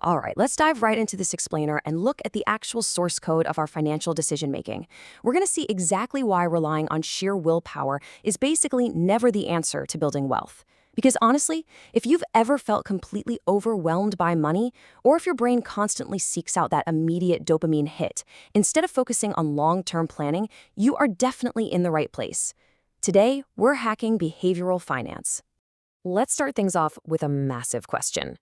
All right, let's dive right into this explainer and look at the actual source code of our financial decision making. We're going to see exactly why relying on sheer willpower is basically never the answer to building wealth. Because honestly, if you've ever felt completely overwhelmed by money, or if your brain constantly seeks out that immediate dopamine hit, instead of focusing on long-term planning, you are definitely in the right place. Today, we're hacking behavioral finance. Let's start things off with a massive question.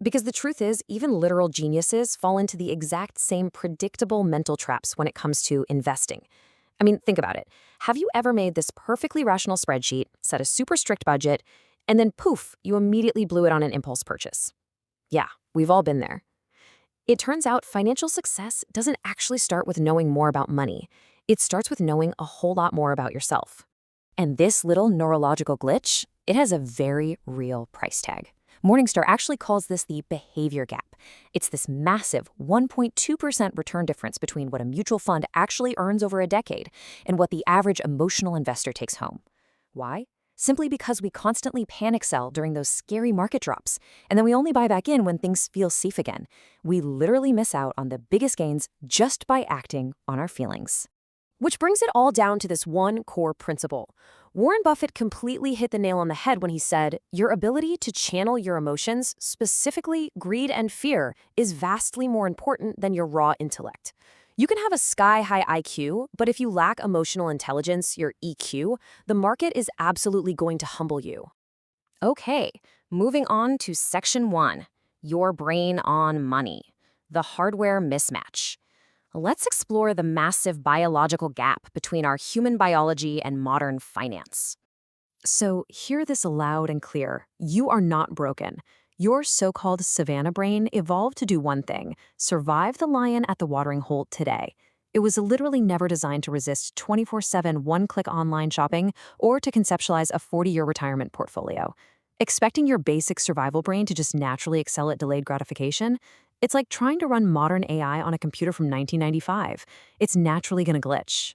Because the truth is, even literal geniuses fall into the exact same predictable mental traps when it comes to investing. I mean, think about it. Have you ever made this perfectly rational spreadsheet, set a super strict budget, and then poof, you immediately blew it on an impulse purchase? Yeah, we've all been there. It turns out financial success doesn't actually start with knowing more about money. It starts with knowing a whole lot more about yourself. And this little neurological glitch, it has a very real price tag. Morningstar actually calls this the behavior gap. It's this massive 1.2% return difference between what a mutual fund actually earns over a decade and what the average emotional investor takes home. Why? Simply because we constantly panic sell during those scary market drops, and then we only buy back in when things feel safe again. We literally miss out on the biggest gains just by acting on our feelings. Which brings it all down to this one core principle. Warren Buffett completely hit the nail on the head when he said, your ability to channel your emotions, specifically greed and fear, is vastly more important than your raw intellect. You can have a sky-high IQ, but if you lack emotional intelligence, your EQ, the market is absolutely going to humble you. Okay, moving on to Section 1, your brain on money, the hardware mismatch. Let's explore the massive biological gap between our human biology and modern finance. So, hear this loud and clear. You are not broken. Your so-called savannah brain evolved to do one thing: survive the lion at the watering hole today. It was literally never designed to resist 24/7 one-click online shopping or to conceptualize a 40-year retirement portfolio. Expecting your basic survival brain to just naturally excel at delayed gratification? It's like trying to run modern AI on a computer from 1995. It's naturally going to glitch.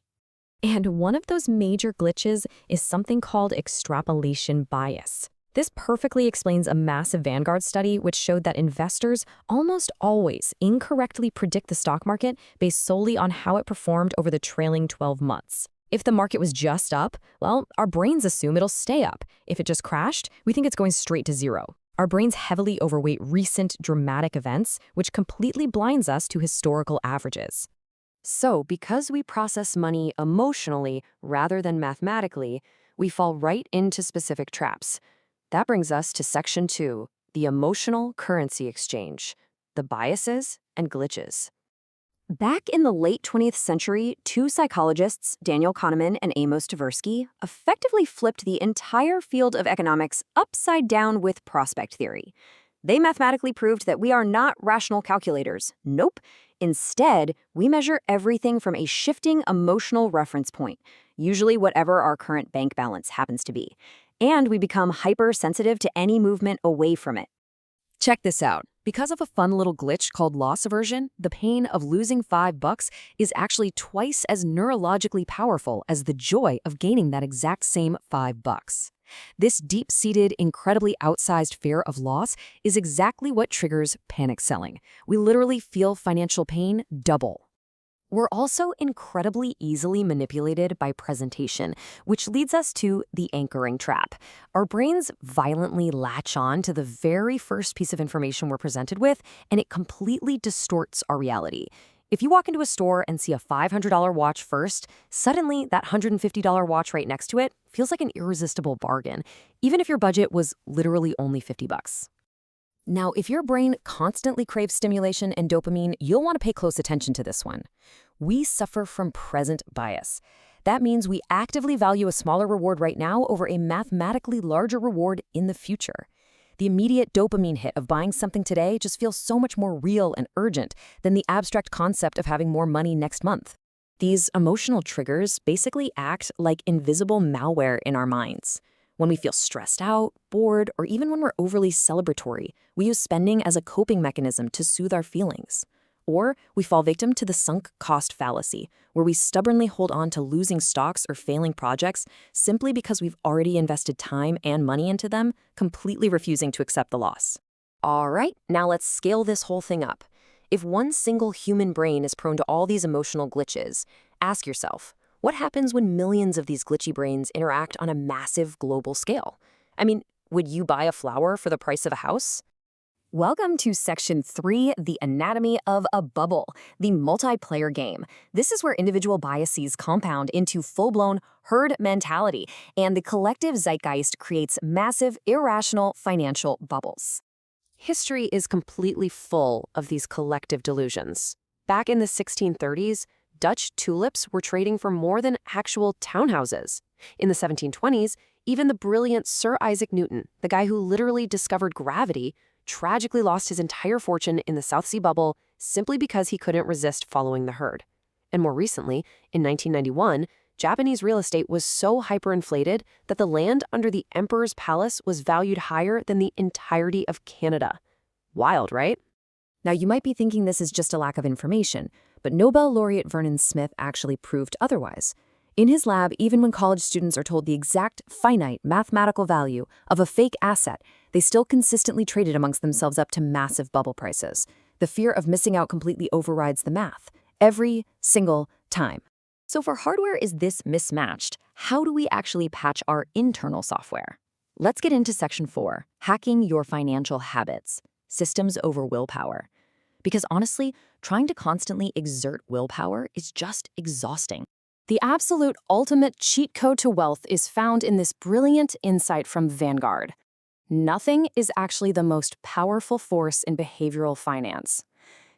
And one of those major glitches is something called extrapolation bias. This perfectly explains a massive Vanguard study which showed that investors almost always incorrectly predict the stock market based solely on how it performed over the trailing 12 months. If the market was just up, well, our brains assume it'll stay up. If it just crashed, we think it's going straight to zero. Our brains heavily overweight recent dramatic events, which completely blinds us to historical averages. So, because we process money emotionally rather than mathematically, we fall right into specific traps. That brings us to Section 2, the emotional currency exchange, the biases and glitches. Back in the late 20th century, two psychologists, Daniel Kahneman and Amos Tversky, effectively flipped the entire field of economics upside down with prospect theory. They mathematically proved that we are not rational calculators. Nope. Instead, we measure everything from a shifting emotional reference point, usually whatever our current bank balance happens to be. And we become hypersensitive to any movement away from it. Check this out. Because of a fun little glitch called loss aversion, the pain of losing $5 is actually twice as neurologically powerful as the joy of gaining that exact same $5. This deep-seated, incredibly outsized fear of loss is exactly what triggers panic selling. We literally feel financial pain double. We're also incredibly easily manipulated by presentation, which leads us to the anchoring trap. Our brains violently latch on to the very first piece of information we're presented with, and it completely distorts our reality. If you walk into a store and see a $500 watch first, suddenly that $150 watch right next to it feels like an irresistible bargain, even if your budget was literally only $50. Now, if your brain constantly craves stimulation and dopamine, you'll want to pay close attention to this one. We suffer from present bias. That means we actively value a smaller reward right now over a mathematically larger reward in the future. The immediate dopamine hit of buying something today just feels so much more real and urgent than the abstract concept of having more money next month. These emotional triggers basically act like invisible malware in our minds. When we feel stressed out, bored, or even when we're overly celebratory, we use spending as a coping mechanism to soothe our feelings. Or we fall victim to the sunk cost fallacy, where we stubbornly hold on to losing stocks or failing projects simply because we've already invested time and money into them, completely refusing to accept the loss. All right, now let's scale this whole thing up. If one single human brain is prone to all these emotional glitches, ask yourself, what happens when millions of these glitchy brains interact on a massive global scale? I mean, would you buy a flower for the price of a house? Welcome to Section 3, The Anatomy of a Bubble, the multiplayer game. This is where individual biases compound into full-blown herd mentality, and the collective zeitgeist creates massive, irrational financial bubbles. History is completely full of these collective delusions. Back in the 1630s, Dutch tulips were trading for more than actual townhouses. In the 1720s, even the brilliant Sir Isaac Newton, the guy who literally discovered gravity, tragically lost his entire fortune in the South Sea bubble simply because he couldn't resist following the herd. And more recently, in 1991, Japanese real estate was so hyperinflated that the land under the Emperor's Palace was valued higher than the entirety of Canada. Wild, right? Now, you might be thinking this is just a lack of information, but Nobel laureate Vernon Smith actually proved otherwise. In his lab, even when college students are told the exact finite mathematical value of a fake asset, they still consistently trade it amongst themselves up to massive bubble prices. The fear of missing out completely overrides the math, every single time. So for hardware is this mismatched, how do we actually patch our internal software? Let's get into Section 4, Hacking Your Financial Habits, Systems over Willpower. Because honestly, trying to constantly exert willpower is just exhausting. The absolute ultimate cheat code to wealth is found in this brilliant insight from Vanguard. Nothing is actually the most powerful force in behavioral finance.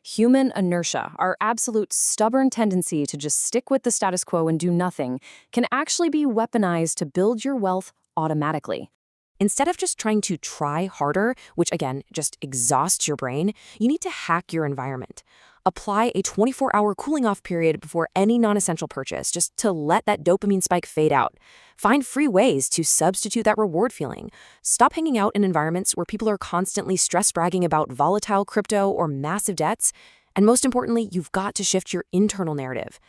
Human inertia, our absolute stubborn tendency to just stick with the status quo and do nothing, can actually be weaponized to build your wealth automatically. Instead of just trying to try harder, which again, just exhausts your brain, you need to hack your environment. Apply a 24-hour cooling off period before any non-essential purchase, just to let that dopamine spike fade out. Find free ways to substitute that reward feeling. Stop hanging out in environments where people are constantly stress bragging about volatile crypto or massive debts. And most importantly, you've got to shift your internal narrative.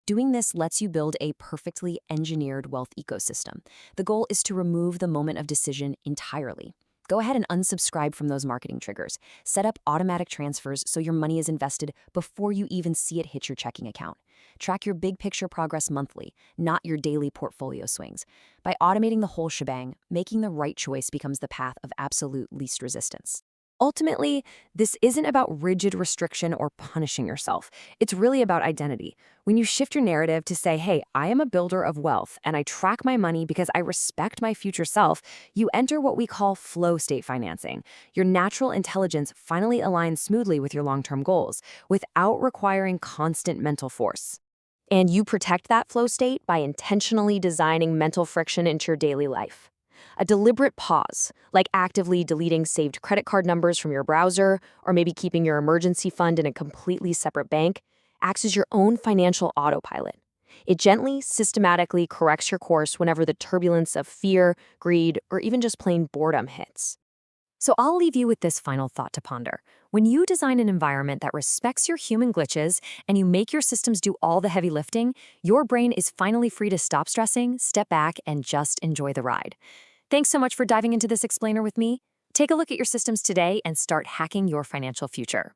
Doing this lets you build a perfectly engineered wealth ecosystem. The goal is to remove the moment of decision entirely. Go ahead and unsubscribe from those marketing triggers. Set up automatic transfers so your money is invested before you even see it hit your checking account. Track your big picture progress monthly, not your daily portfolio swings. By automating the whole shebang, making the right choice becomes the path of absolute least resistance. Ultimately, this isn't about rigid restriction or punishing yourself. It's really about identity. When you shift your narrative to say, hey, I am a builder of wealth and I track my money because I respect my future self, you enter what we call flow state financing. Your natural intelligence finally aligns smoothly with your long-term goals without requiring constant mental force. And you protect that flow state by intentionally designing mental friction into your daily life. A deliberate pause, like actively deleting saved credit card numbers from your browser or maybe keeping your emergency fund in a completely separate bank, acts as your own financial autopilot. It gently, systematically corrects your course whenever the turbulence of fear, greed, or even just plain boredom hits. So I'll leave you with this final thought to ponder. When you design an environment that respects your human glitches and you make your systems do all the heavy lifting, your brain is finally free to stop stressing, step back, and just enjoy the ride. Thanks so much for diving into this explainer with me. Take a look at your systems today and start hacking your financial future.